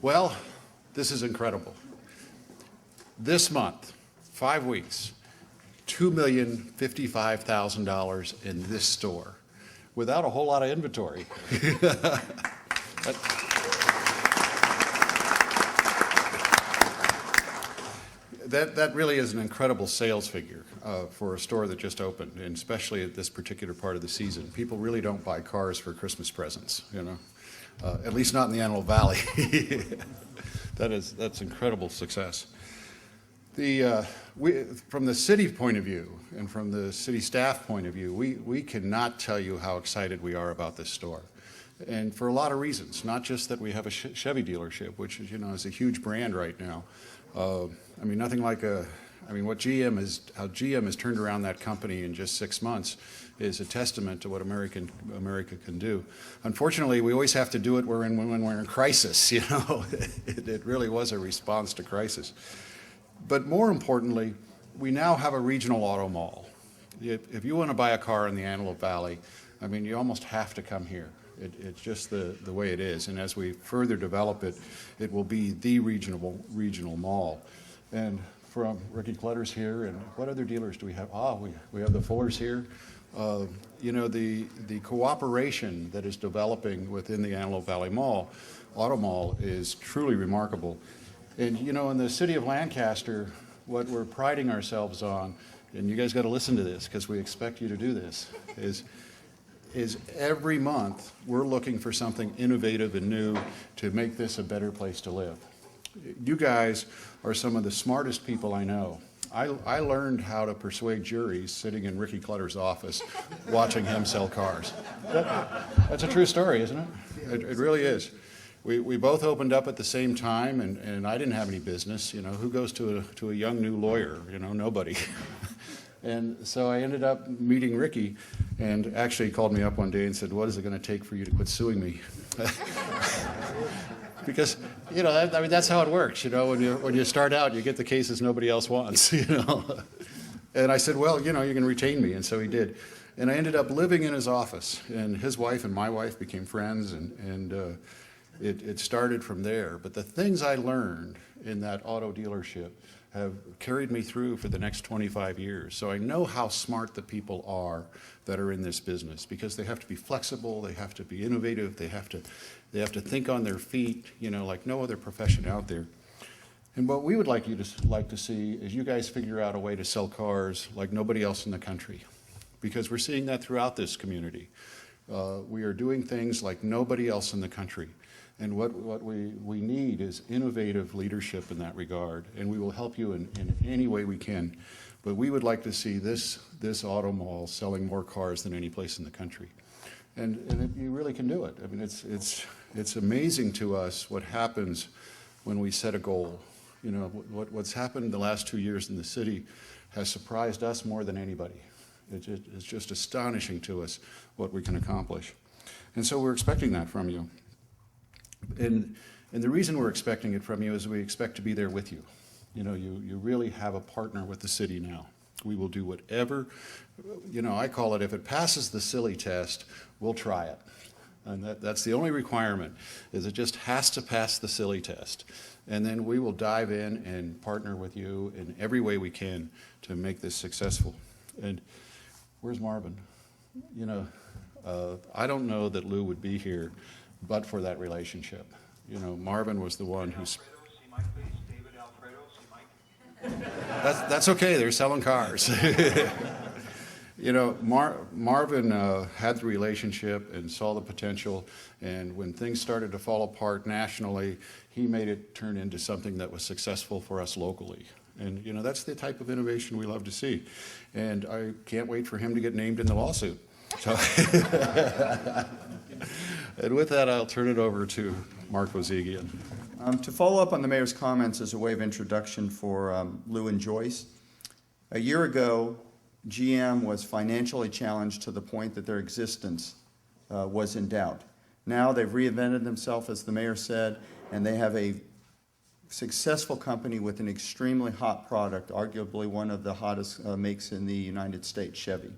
Well, this is incredible. This month, 5 weeks, $2,055,000 in this store without a whole lot of inventory. That really is an incredible sales figure for a store that just opened, and especially at this particular part of the season. People really don't buy cars for Christmas presents, you know, at least not in the Antelope Valley. That's incredible success. From the city point of view and from the city staff point of view, we cannot tell you how excited we are about this store. And for a lot of reasons, not just that we have a Chevy dealership, which is, is a huge brand right now. Nothing like what how GM has turned around that company in just 6 months is a testament to what America can do. Unfortunately, we always have to do it when we're in crisis, It really was a response to crisis. But more importantly, we now have a regional auto mall. If you want to buy a car in the Antelope Valley, you almost have to come here. It's just the way it is. And as we further develop it, it will be the regional mall. And from Ricky Clutter's here, and what other dealers do we have? We have the Fullers here. The cooperation that is developing within the Antelope Valley Auto Mall is truly remarkable. And in the city of Lancaster, what we're priding ourselves on, and you guys got to listen to this because we expect you to do this, is every month we're looking for something innovative and new to make this a better place to live. You guys are some of the smartest people I know. I learned how to persuade juries sitting in Ricky Clutter's office watching him sell cars. That's a true story, isn't it? It really is. We both opened up at the same time, and I didn't have any business. Who goes to a young new lawyer? Nobody. And so I ended up meeting Ricky, and actually he called me up one day and said, "What is it going to take for you to quit suing me?" Because that's how it works. When you start out, you get the cases nobody else wants. And I said, "Well, you can retain me," and so he did. And I ended up living in his office, and his wife and my wife became friends, and it started from there. But the things I learned in that auto dealership have carried me through for the next 25 years. So I know how smart the people are that are in this business, because they have to be flexible, they have to be innovative, they have to think on their feet, like no other profession out there. And what we would like to see is you guys figure out a way to sell cars like nobody else in the country, because we're seeing that throughout this community. We are doing things like nobody else in the country. And what we need is innovative leadership in that regard, and we will help you in any way we can. But we would like to see this auto mall selling more cars than any place in the country. And you really can do it. It's amazing to us what happens when we set a goal. What's happened the last 2 years in the city has surprised us more than anybody. It's just astonishing to us what we can accomplish. And so we're expecting that from you. And the reason we're expecting it from you is we expect to be there with you. You really have a partner with the city now. We will do whatever, I call it, if it passes the silly test, we'll try it. And that's the only requirement, is it just has to pass the silly test. And then we will dive in and partner with you in every way we can to make this successful. And where's Marvin? I don't know that Lou would be here but for that relationship. Marvin was the one who's... That's okay, they're selling cars. Marvin had the relationship and saw the potential, and when things started to fall apart nationally, he made it turn into something that was successful for us locally. And that's the type of innovation we love to see. And I can't wait for him to get named in the lawsuit. So and with that, I'll turn it over to Mark Bozigian. To follow up on the mayor's comments as a way of introduction for Lou and Joyce, a year ago, GM was financially challenged to the point that their existence was in doubt. Now they've reinvented themselves, as the mayor said, and they have a successful company with an extremely hot product, arguably one of the hottest makes in the United States, Chevy. A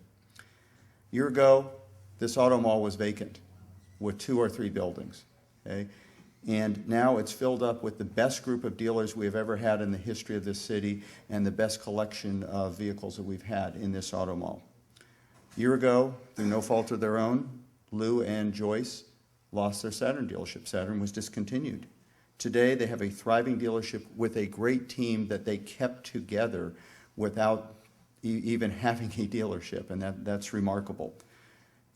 year ago, this auto mall was vacant with 2 or 3 buildings. Okay? And now it's filled up with the best group of dealers we have ever had in the history of this city and the best collection of vehicles that we've had in this auto mall. A year ago, through no fault of their own, Lou and Joyce lost their Saturn dealership. Saturn was discontinued. Today, they have a thriving dealership with a great team that they kept together without even having a dealership, and that's remarkable.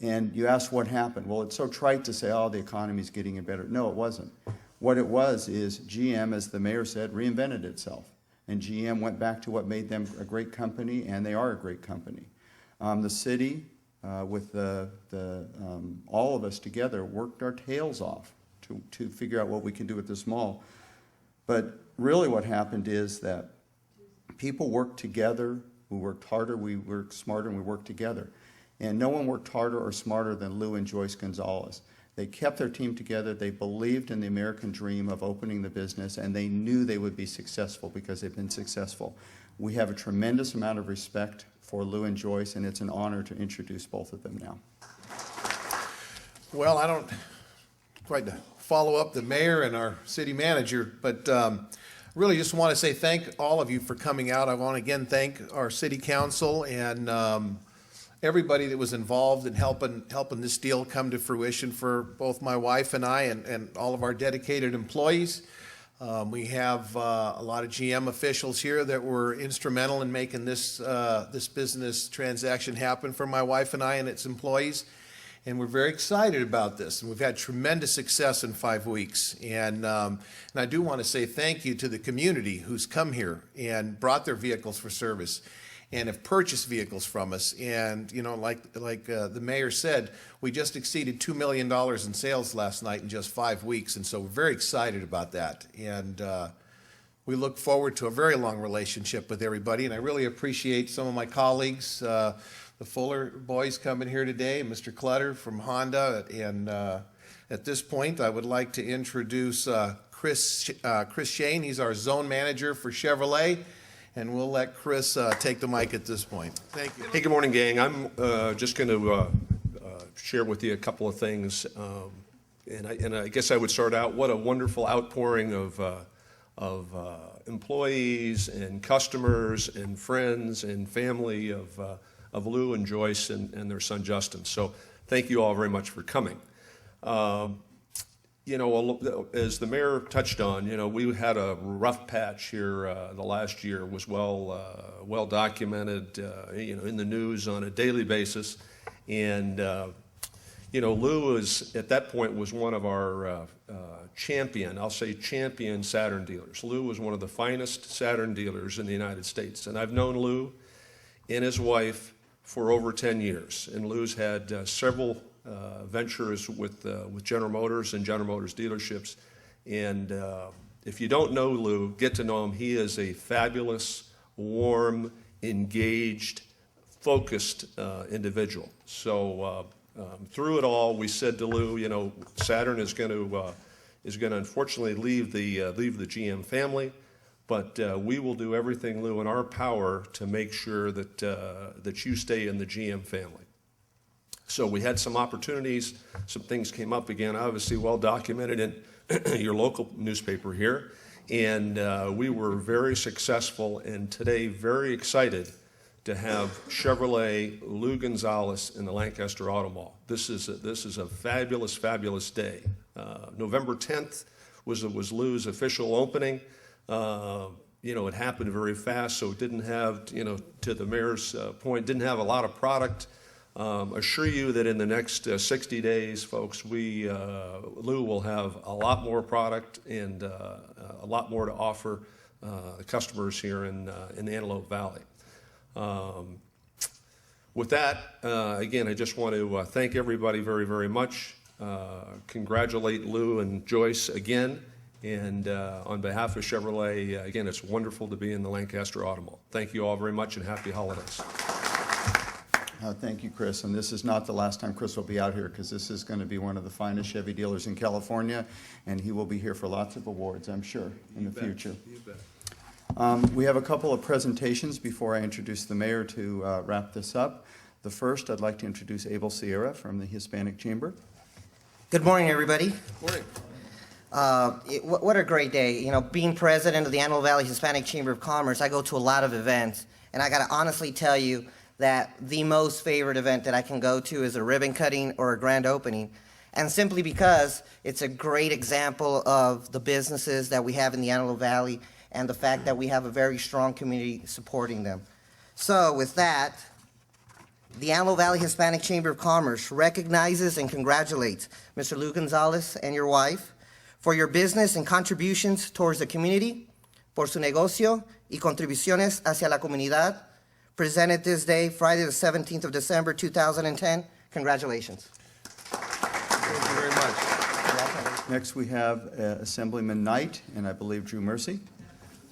And you ask what happened. Well, it's so trite to say, oh, the economy's getting better. No, it wasn't. What it was is GM, as the mayor said, reinvented itself. And GM went back to what made them a great company, and they are a great company. The city, with all of us together, worked our tails off to figure out what we can do at this mall. But really what happened is that people worked together. We worked harder, we worked smarter, and we worked together. And no one worked harder or smarter than Lou and Joyce Gonzalez. They kept their team together. They believed in the American dream of opening the business, and they knew they would be successful because they've been successful. We have a tremendous amount of respect for Lou and Joyce, and it's an honor to introduce both of them now. Well, I don't quite follow up the mayor and our city manager, but really just want to say thank all of you for coming out. I want to again thank our city council and everybody that was involved in helping this deal come to fruition for both my wife and I and all of our dedicated employees. We have a lot of GM officials here that were instrumental in making this business transaction happen for my wife and I and its employees. And we're very excited about this. And we've had tremendous success in 5 weeks. And I do want to say thank you to the community who's come here and brought their vehicles for service and have purchased vehicles from us. And, you know, like the mayor said, we just exceeded $2 million in sales last night in just 5 weeks. And so we're very excited about that. And we look forward to a very long relationship with everybody. And I really appreciate some of my colleagues, the Fuller boys coming here today, Mr. Clutter from Honda. And at this point, I would like to introduce Chris Shane. He's our zone manager for Chevrolet. And we'll let Chris take the mic at this point. Thank you. Hey, good morning, gang. I'm just going to share with you a couple of things. And I guess I would start out, what a wonderful outpouring of employees and customers and friends and family of Lou and Joyce and their son Justin. So thank you all very much for coming. You know, as the mayor touched on, you know, we had a rough patch here. The last year was well documented, you know, in the news on a daily basis. And, you know, Lou was, at that point, was one of our champion Saturn dealers. Lou was one of the finest Saturn dealers in the United States. And I've known Lou and his wife for over 10 years. And Lou's had several ventures with General Motors and General Motors dealerships. And if you don't know Lou, get to know him. He is a fabulous, warm, engaged, focused individual. So through it all, we said to Lou, you know, Saturn is going to unfortunately leave the GM family. But we will do everything, Lou, in our power to make sure that you stay in the GM family. So we had some opportunities, some things came up again, obviously well documented in your local newspaper here. And we were very successful and today very excited to have Chevrolet Lou Gonzalez in the Lancaster Auto Mall. This is a fabulous, fabulous day. November 10th was Lou's official opening. You know, it happened very fast, so it didn't have, you know, to the mayor's point, didn't have a lot of product. Assure you that in the next 60 days, folks, Lou will have a lot more product and a lot more to offer customers here in the Antelope Valley. With that, again, I just want to thank everybody very, very much. Congratulate Lou and Joyce again. And on behalf of Chevrolet, again, it's wonderful to be in the Lancaster Auto Mall. Thank you all very much and happy holidays. Thank you, Chris. And this is not the last time Chris will be out here because this is going to be one of the finest Chevy dealers in California, and he will be here for lots of awards, I'm sure, in the future. You bet. We have a couple of presentations before I introduce the mayor to wrap this up. The first, I'd like to introduce Abel Sierra from the Hispanic Chamber. Good morning, everybody. Morning. What a great day. You know, being president of the Antelope Valley Hispanic Chamber of Commerce, I go to a lot of events, and I got to honestly tell you that the most favorite event that I can go to is a ribbon cutting or a grand opening, and simply because it's a great example of the businesses that we have in the Antelope Valley and the fact that we have a very strong community supporting them. So with that, the Antelope Valley Hispanic Chamber of Commerce recognizes and congratulates Mr. Lou Gonzalez and your wife for your business and contributions towards the community, por su negocio y contribuciones hacia la comunidad, presented this day, Friday the 17th of December, 2010. Congratulations. Thank you very much. Next, we have Assemblyman Knight, and I believe Drew Mercy.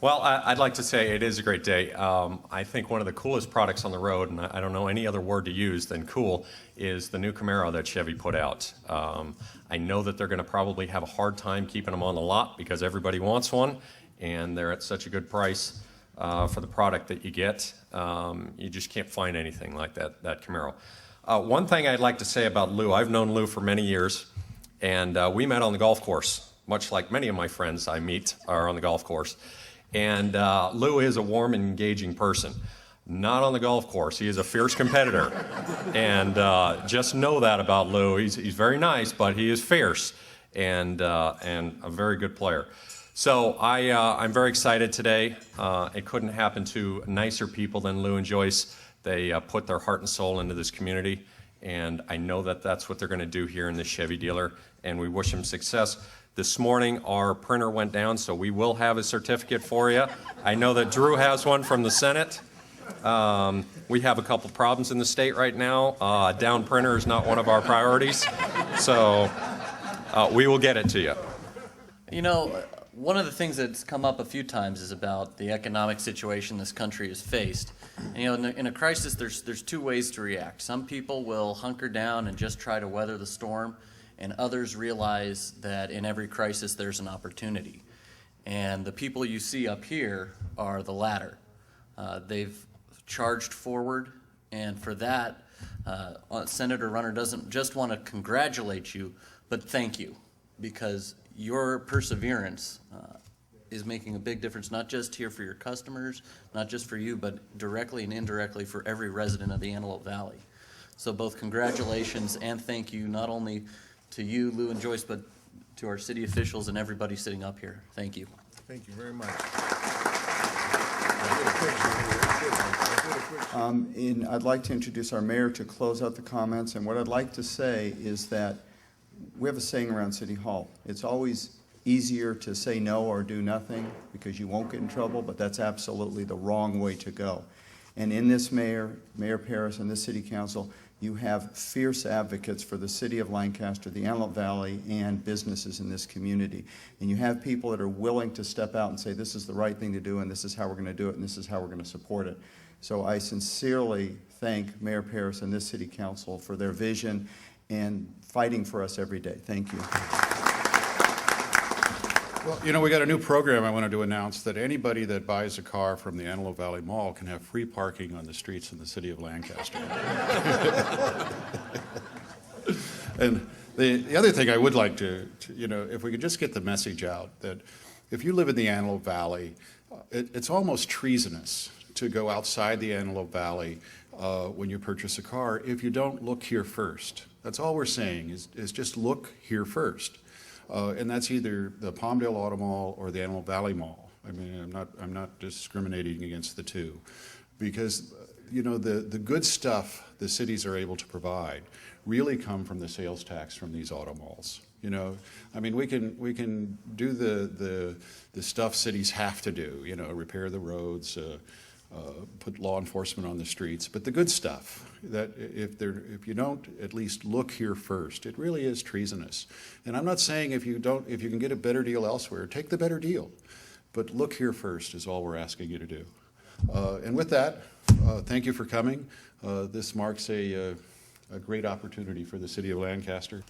Well, I'd like to say it is a great day. I think one of the coolest products on the road, and I don't know any other word to use than cool, is the new Camaro that Chevy put out. I know that they're going to probably have a hard time keeping them on the lot because everybody wants one, and they're at such a good price for the product that you get. You just can't find anything like that Camaro. One thing I'd like to say about Lou, I've known Lou for many years, and we met on the golf course, much like many of my friends I meet are on the golf course. And Lou is a warm and engaging person. Not on the golf course. He is a fierce competitor. And just know that about Lou. He's very nice, but he is fierce and a very good player. So I'm very excited today. It couldn't happen to nicer people than Lou and Joyce. They put their heart and soul into this community. And I know that that's what they're going to do here in this Chevy dealer. And we wish them success. This morning, our printer went down, so we will have a certificate for you. I know that Drew has one from the Senate. We have a couple problems in the state right now. Down printer is not one of our priorities, so we will get it to you. You know, one of the things that's come up a few times is about the economic situation this country has faced. And, you know, in a crisis, there's two ways to react. Some people will hunker down and just try to weather the storm, and others realize that in every crisis there's an opportunity. And the people you see up here are the latter. They've charged forward, and for that, Senator Runner doesn't just want to congratulate you, but thank you, because your perseverance is making a big difference, not just here for your customers, not just for you, but directly and indirectly for every resident of the Antelope Valley. So both congratulations and thank you, not only to you, Lou and Joyce, but to our city officials and everybody sitting up here. Thank you. Thank you very much. And I'd like to introduce our mayor to close out the comments. And what I'd like to say is that we have a saying around City Hall. It's always easier to say no or do nothing because you won't get in trouble, but that's absolutely the wrong way to go. And in this Mayor Parris, and this City Council, you have fierce advocates for the city of Lancaster, the Antelope Valley, and businesses in this community. And you have people that are willing to step out and say, this is the right thing to do, and this is how we're going to do it, and this is how we're going to support it. So I sincerely thank Mayor Parris and this City Council for their vision and fighting for us every day. Thank you. Well, you know, we got a new program I wanted to announce that anybody that buys a car from the Antelope Valley Mall can have free parking on the streets in the city of Lancaster. And the other thing I would like to, you know, if we could just get the message out that if you live in the Antelope Valley, it's almost treasonous to go outside the Antelope Valley when you purchase a car if you don't look here first. That's all we're saying is just look here first. And that's either the Palmdale Auto Mall or the Antelope Valley Mall. I mean, I'm not discriminating against the two, because you know the good stuff the cities are able to provide really come from the sales tax from these auto malls. You know, I mean, we can do the stuff cities have to do. You know, repair the roads, put law enforcement on the streets, but the good stuff, that if you don't at least look here first, it really is treasonous. And I'm not saying if you can get a better deal elsewhere, take the better deal, but look here first is all we're asking you to do. And with that, thank you for coming. This marks a great opportunity for the city of Lancaster.